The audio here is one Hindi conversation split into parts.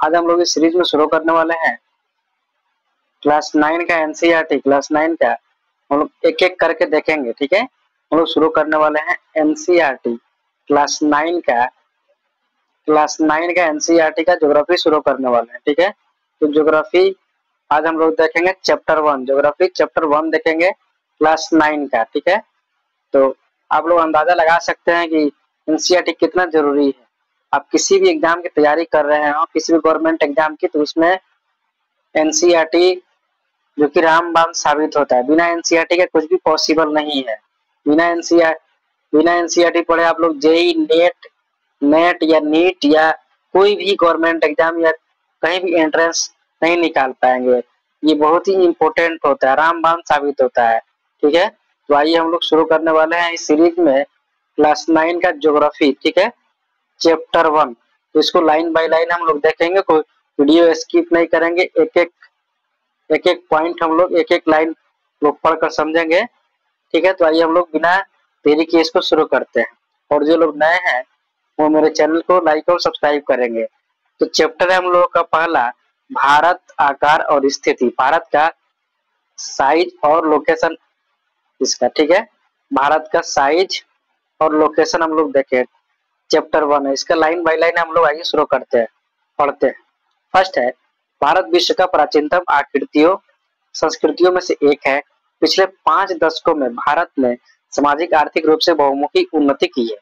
आज हम लोग इस सीरीज में शुरू करने वाले हैं क्लास 9 का एनसीईआरटी। क्लास 9 का हम लोग एक एक करके देखेंगे, ठीक है। हम लोग शुरू करने वाले हैं एनसीईआरटी क्लास 9 का। एनसीईआरटी का ज्योग्राफी शुरू करने वाले हैं, ठीक है। तो ज्योग्राफी आज हम लोग देखेंगे चैप्टर 1, ज्योग्राफी चैप्टर 1 देखेंगे क्लास 9 का, ठीक है। तो आप लोग अंदाजा लगा सकते हैं कि एनसीईआरटी कितना जरूरी है। आप किसी भी एग्जाम की तैयारी कर रहे हो, किसी भी गवर्नमेंट एग्जाम की, तो उसमें एनसीईआरटी जो कि रामबाण साबित होता है। बिना एनसीईआरटी के कुछ भी पॉसिबल नहीं है। बिना एनसीईआरटी पढ़े आप लोग जेई, नेट या नीट या कोई भी गवर्नमेंट एग्जाम या कहीं भी एंट्रेंस नहीं निकाल पाएंगे। ये बहुत ही इंपॉर्टेंट होता है, रामबाण साबित होता है, ठीक है। तो आइए हम लोग शुरू करने वाले हैं इस सीरीज में क्लास 9 का ज्योग्राफी, ठीक है, चैप्टर 1। तो इसको लाइन बाय लाइन हम लोग देखेंगे, कोई वीडियो स्किप नहीं करेंगे। एक एक पॉइंट हम लोग एक एक लाइन लोग पढ़कर समझेंगे, ठीक है। तो आइए हम लोग बिना देरी के इसको शुरू करते हैं। और जो लोग नए हैं वो मेरे चैनल को लाइक और सब्सक्राइब करेंगे। तो चैप्टर है हम लोगों का पहला, भारत, आकार और स्थिति। भारत का साइज और लोकेशन इसका, ठीक है। भारत का साइज और लोकेशन हम लोग देखें, चैप्टर 1 है। इसका लाइन बाय लाइन हम लोग आइए शुरू करते हैं, पढ़ते हैं। फर्स्ट है, भारत विश्व का प्राचीनतम आकृतियों संस्कृतियों में से एक है। पिछले 5 दशकों में भारत ने सामाजिक आर्थिक रूप से बहुमुखी उन्नति की है।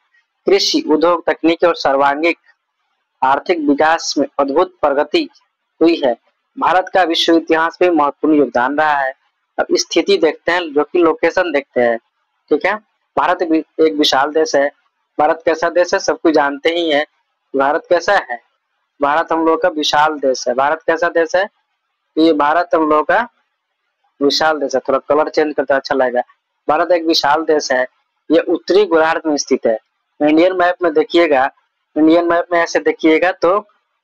कृषि, उद्योग, तकनीकी और सर्वांगीण आर्थिक विकास में अद्भुत प्रगति हुई है। भारत का विश्व इतिहास में महत्वपूर्ण योगदान रहा है। अब स्थिति देखते हैं, जो कि लोकेशन देखते हैं, ठीक है। भारत एक विशाल देश है। भारत कैसा देश है, सब कुछ जानते ही है। भारत कैसा है, भारत हम लोग का विशाल देश है। भारत कैसा देश है, ये भारत हम लोग का विशाल देश है। थोड़ा कलर चेंज करता अच्छा लगेगा। भारत एक विशाल देश है। ये उत्तरी गोलार्ध में स्थित है। इंडियन मैप में देखिएगा, इंडियन मैप में ऐसे देखिएगा तो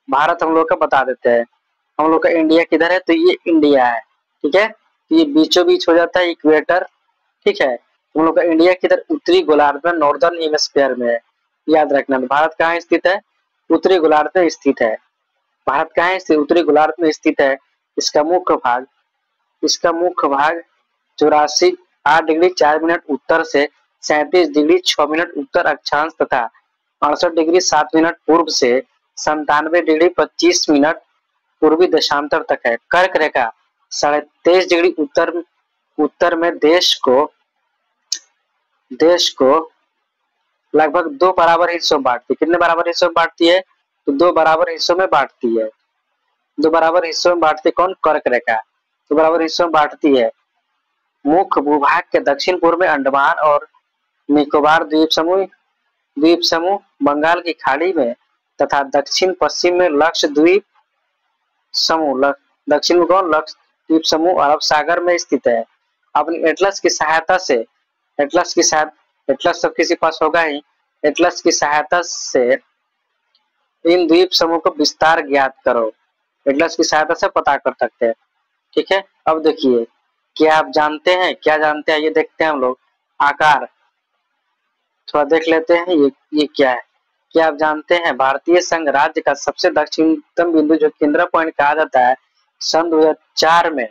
भारत हम लोग का बता देते हैं। हम लोग का इंडिया किधर है, तो ये इंडिया है, ठीक है। ये बीचों बीच हो जाता है इक्वेटर, ठीक है। हम लोग का इंडिया किधर, उत्तरी गोलार्ध में, नॉर्दर्न हेमिस्फीयर में है। याद रखना। भारत कहाँ स्थित है, उत्तरी गोलार्ध में स्थित है। भारत कहाँ स्थित, उत्तरी गोलार्ध में स्थित है। इसका मुख्य भाग 84.8 डिग्री 4 मिनट उत्तर से 37 डिग्री 6 मिनट उत्तर अक्षांश तथा 68 डिग्री 7 मिनट पूर्व से 97 डिग्री 25 मिनट पूर्वी देशांतर तक है। कर्क रेखा 23.5 डिग्री उत्तर में देश को लगभग 2 बराबर हिस्सों में बांटती है। कितने बराबर हिस्सों में बांटती है, तो 2 बराबर हिस्सों में बांटती है। 2 बराबर हिस्सों में बांटती कौन, कर्क रेखा 2 बराबर हिस्सों में बांटती है। मुख्य भूभाग के दक्षिण पूर्व में अंडमान और निकोबार द्वीप समूह, बंगाल की खाड़ी में तथा दक्षिण पश्चिम में लक्षद्वीप समूह, दक्षिण में कौन, लक्षद्वीप समूह अरब सागर में स्थित है। अपनी एटलस की सहायता एटलस तो किसी पास होगा ही, एटलस की सहायता से इन द्वीप समूह को विस्तार ज्ञात करो। एटलस की सहायता से पता कर सकते हैं, ठीक है। अब देखिए, क्या आप जानते हैं, ये देखते हैं हम लोग। आकार थोड़ा देख लेते हैं, ये क्या है। क्या आप जानते हैं, भारतीय संघ राज्य का सबसे दक्षिणतम बिंदु जो केंद्र पॉइंट कहा जाता है, सन 2004 में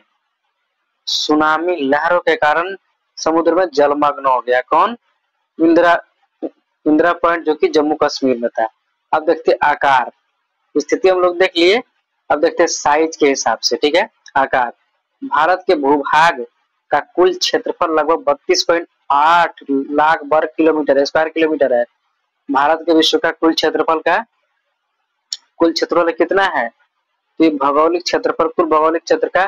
सुनामी लहरों के कारण समुद्र में जलमग्न हो गया। कौन, इंदिरा पॉइंट, जो कि जम्मू कश्मीर में था। अब देखते हैं आकार, स्थिति हम लोग देख लिए। अब देखते हैं साइज के हिसाब से, ठीक है। आकार, भारत के भूभाग का कुल क्षेत्रफल लगभग 32.8 लाख वर्ग किलोमीटर स्क्वायर किलोमीटर है। भारत के विश्व का कुल क्षेत्रफल कितना है, तो ये भौगोलिक क्षेत्रफल, कुल भौगोलिक क्षेत्र का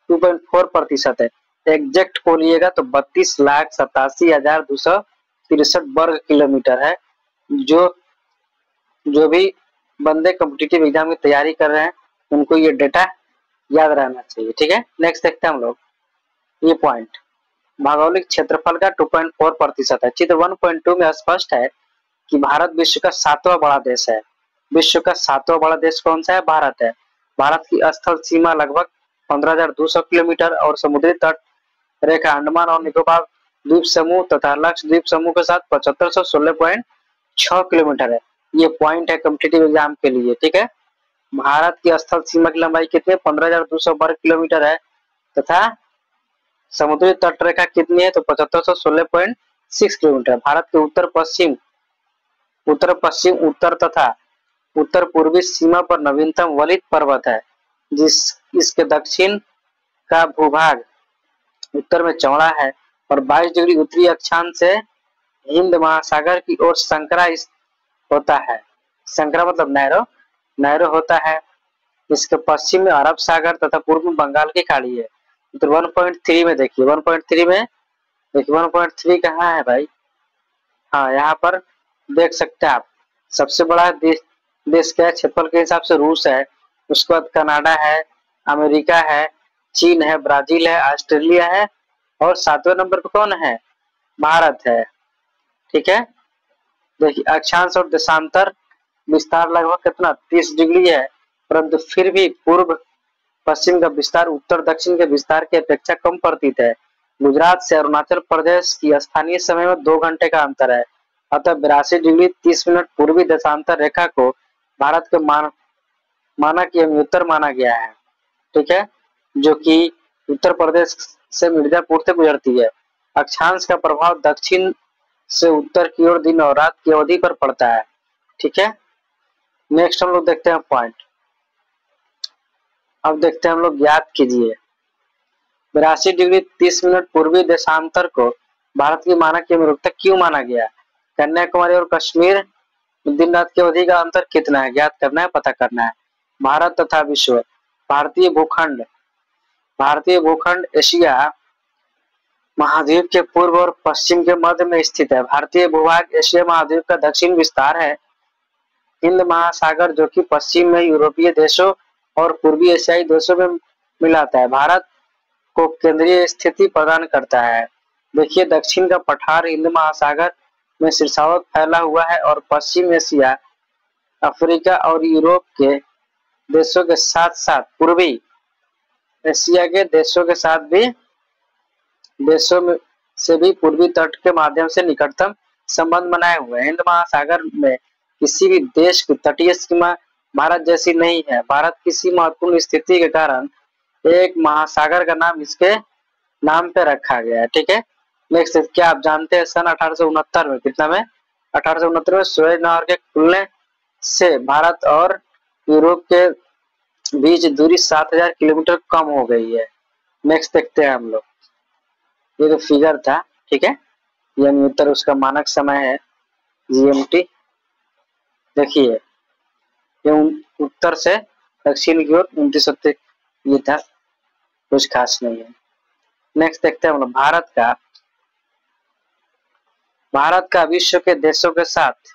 2.4% है। एग्जैक्ट बोलिएगा तो 32,87,263 वर्ग किलोमीटर है। जो भी बंदे कॉम्पिटिटिव एग्जाम की तैयारी कर रहे हैं उनको ये डेटा याद रहना चाहिए, ठीक है। नेक्स्ट देखते हैं हम लोग, ये पॉइंट भौगोलिक क्षेत्रफल का 2.4% है। चित्र 1.2 में स्पष्ट है कि भारत विश्व का 7वां बड़ा देश है। विश्व का 7वां बड़ा देश कौन सा है, भारत है। भारत की स्थल सीमा लगभग 15,200 किलोमीटर और समुद्री तट रेखा अंडमान और निकोबार द्वीप समूह तथा लक्षद्वीप समूह के साथ 7516.6 किलोमीटर है। ये पॉइंट है कॉम्पिटिटिव एग्जाम के लिए, ठीक है। भारत की स्थल सीमा की लंबाई कितनी है? 15,200 वर्ग किलोमीटर है तथा समुद्री तट रेखा कितनी है? तो 7516.6 किलोमीटर। भारत के उत्तर पश्चिम, उत्तर तथा उत्तर पूर्वी सीमा पर नवीनतम वलित पर्वत है, जिस इसके दक्षिण का भूभाग उत्तर में चौड़ा है और 22 डिग्री उत्तरी अक्षांश से हिंद महासागर की ओर संकरा होता है। संकरा मतलब नैरो, नैरो होता है। इसके पश्चिम में अरब सागर तथा पूर्व में बंगाल की खाड़ी है। तो 1.3 में देखिए, 1.3 में देखिए, 1.3 कहाँ है भाई? हाँ, यहाँ पर देख सकते हैं आप। सबसे बड़ा देश क्या है क्षेत्रफल के हिसाब से? रूस है, उसके बाद कनाडा है, अमेरिका है, चीन है, ब्राजील है, ऑस्ट्रेलिया है और 7वें नंबर पे कौन है? भारत है। ठीक है, देखिए अक्षांश और देशांतर विस्तार लगभग कितना 30 डिग्री है, परंतु फिर भी पूर्व पश्चिम का विस्तार उत्तर दक्षिण के विस्तार की अपेक्षा कम प्रतीत है। गुजरात से अरुणाचल प्रदेश की स्थानीय समय में 2 घंटे का अंतर है, अतः 82 डिग्री 30 मिनट पूर्वी देशांतर रेखा को भारत के मानक एवं उत्तर माना गया है। ठीक है, जो कि उत्तर प्रदेश से मिर्जापुर से गुजरती है। अक्षांश का प्रभाव दक्षिण से उत्तर की ओर दिन और रात की अवधि पर पड़ता है। ठीक है, नेक्स्ट हम लोग देखते हैं पॉइंट। अब देखते हैं हम लोग, ज्ञात कीजिए 82 डिग्री 30 मिनट पूर्वी देशांतर को भारत की मानक एवं उत्तर क्यों माना गया? कन्याकुमारी और कश्मीर दिन रात की अवधि का अंतर कितना है? ज्ञात करना है, पता करना है। भारत तथा विश्व। भारतीय भूखंड एशिया महाद्वीप के पूर्व और पश्चिम के मध्य में स्थित है। भारतीय भूभाग एशिया महाद्वीप का दक्षिण विस्तार है। हिंद महासागर जो कि पश्चिम में यूरोपीय देशों और पूर्वी एशियाई देशों में मिलाता है, भारत को केंद्रीय स्थिति प्रदान करता है। देखिए दक्षिण का पठार हिंद महासागर में शीर्षावत फैला हुआ है और पश्चिम एशिया, अफ्रीका और यूरोप के देशों के साथ साथ पूर्वी एशिया के देशों के साथ भी देशों में से भी पूर्वी तट के माध्यम से निकटतम संबंध बनाए हुए हैं। हिंद महासागर में किसी भी देश की तटीय सीमा भारत जैसी नहीं है। भारत की महत्वपूर्ण स्थिति के कारण एक महासागर का नाम इसके नाम पे रखा गया है। ठीक है, नेक्स्ट, क्या आप जानते हैं सन 1869 में, कितना में? 1869 में सुएज नहर के खुलने से भारत और यूरोप के बीच दूरी 7000 किलोमीटर कम हो गई है। नेक्स्ट देखते हैं हम लोग, ये तो फिगर था। ठीक है, यानी उत्तर उसका मानक समय है GMT। देखिए ये उत्तर से दक्षिण की ओर 29 ये था, कुछ खास नहीं है। नेक्स्ट देखते हैं हम लोग, भारत का विश्व के देशों के साथ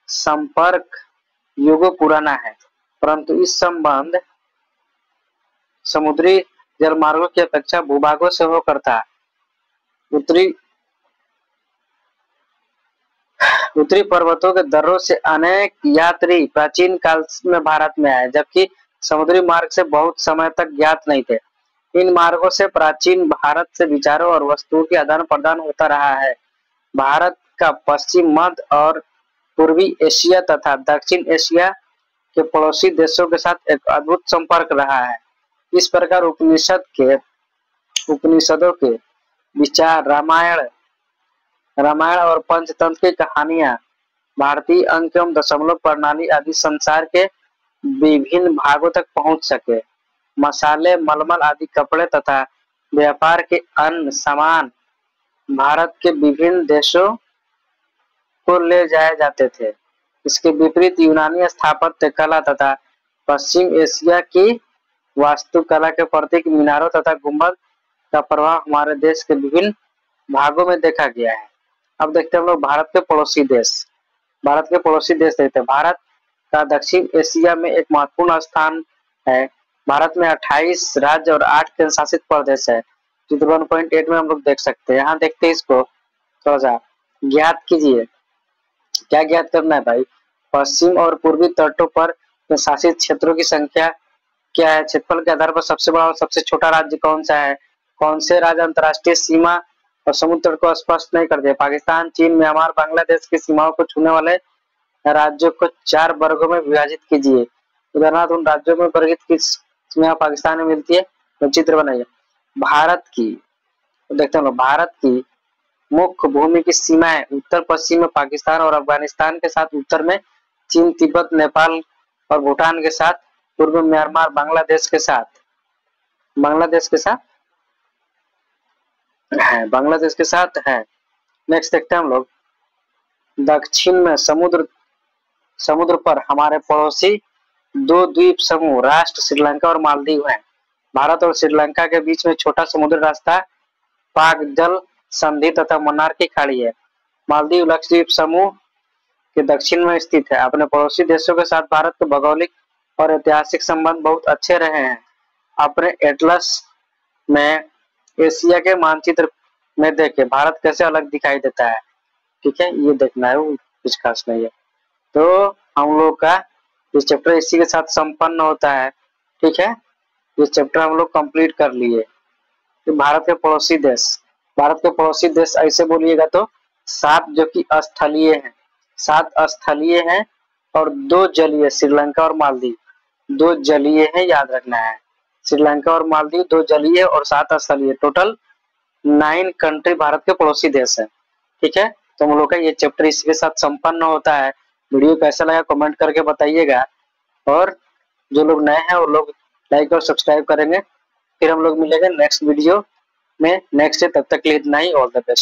संपर्क युगों पुराना है, परंतु इस संबंध समुद्री जलमार्गों की अपेक्षा भूभागों से होकर था। उत्तरी पर्वतों के दर्रों से अनेक यात्री प्राचीन काल में भारत में आए, जबकि समुद्री मार्ग से बहुत समय तक ज्ञात नहीं थे। इन मार्गों से प्राचीन भारत से विचारों और वस्तुओं के आदान प्रदान होता रहा है। भारत का पश्चिम, मध्य और पूर्वी एशिया तथा दक्षिण एशिया के पड़ोसी देशों के साथ एक अद्भुत संपर्क रहा है। इस प्रकार उपनिषदों के विचार, रामायण और पंचतंत्र की कहानियां, भारतीय अंक एवं दशमलव प्रणाली आदि संसार के विभिन्न भागों तक पहुंच सके। मसाले, मलमल आदि कपड़े तथा व्यापार के अन्य सामान भारत के विभिन्न देशों को ले जाए जाते थे। इसके विपरीत यूनानी स्थापत्य कला तथा पश्चिम एशिया की वास्तुकला के प्रतीक मीनारों तथा गुंबद का प्रभाव हमारे देश के विभिन्न भागों में देखा गया है। अब देखते हैं हम लोग भारत के पड़ोसी देश। देखते हैं। भारत का दक्षिण एशिया में एक महत्वपूर्ण स्थान है। भारत में 28 राज्य और 8 केंद्र शासित प्रदेश है। 1.8 में हम लोग देख सकते हैं। यहाँ देखते हैं, इसको थोड़ा सा ज्ञात कीजिए। क्या ज्ञात करना है भाई? पश्चिम और पूर्वी तटों पर शासित क्षेत्रों की संख्या क्या है? क्षेत्रफल के आधार पर सबसे बड़ा और सबसे छोटा राज्य कौन सा है? कौन से राज्य अंतर्राष्ट्रीय सीमा और समुद्र को स्पष्ट नहीं करते? पाकिस्तान, चीन, म्यांमार, बांग्लादेश की सीमाओं को छूने वाले राज्यों को 4 वर्गों में विभाजित कीजिए। उदाहरणार्थ उन राज्यों में वर्गीकृत किस सीमा पाकिस्तान में मिलती है, तो चित्र बनाइए। भारत की, तो देखते हैं लोग, भारत की मुख्य भूमि की सीमाएं उत्तर पश्चिम में पाकिस्तान और अफगानिस्तान के साथ, उत्तर में चीन, तिब्बत, नेपाल और भूटान के साथ, पूर्व में म्यांमार, बांग्लादेश के साथ, बांग्लादेश के साथ है, बांग्लादेश के साथ है। नेक्स्ट देखते हैं हम लोग, दक्षिण में समुद्र समुद्र पर हमारे पड़ोसी दो द्वीप समूह राष्ट्र श्रीलंका और मालदीव हैं। भारत और श्रीलंका के बीच में छोटा समुद्री रास्ता पाक जल संधि तथा मन्नार की खाड़ी है। मालदीव लक्षद्वीप समूह के दक्षिण में स्थित है। अपने पड़ोसी देशों के साथ भारत के भौगोलिक और ऐतिहासिक संबंध बहुत अच्छे रहे हैं। अपने एटलस में एशिया के मानचित्र में देखें भारत कैसे अलग दिखाई देता है, ठीक है, ये देखना है, वो कुछ खास नहीं है। तो हम लोग का ये चैप्टर इसी के साथ संपन्न होता है, ठीक है। ये चैप्टर हम लोग कंप्लीट कर लिए। तो भारत के पड़ोसी देश, भारत के पड़ोसी देश ऐसे बोलिएगा तो 7 जो कि स्थलीय हैं, 7 स्थलीय हैं और 2 जलीय, श्रीलंका और मालदीव 2 जलीय है, याद रखना है। श्रीलंका और मालदीव 2 जलीय और 7 स्थलीय, टोटल 9 कंट्री भारत के पड़ोसी देश है, ठीक है। तो हम लोग का ये चैप्टर इसी के साथ संपन्न होता है। वीडियो कैसा लगा कमेंट करके बताइएगा, और जो लोग नए हैं वो लोग लाइक और सब्सक्राइब करेंगे। फिर हम लोग मिलेंगे नेक्स्ट वीडियो में नेक्स्ट डे, तब तक के लिए इतना ही, ऑल द बेस्ट।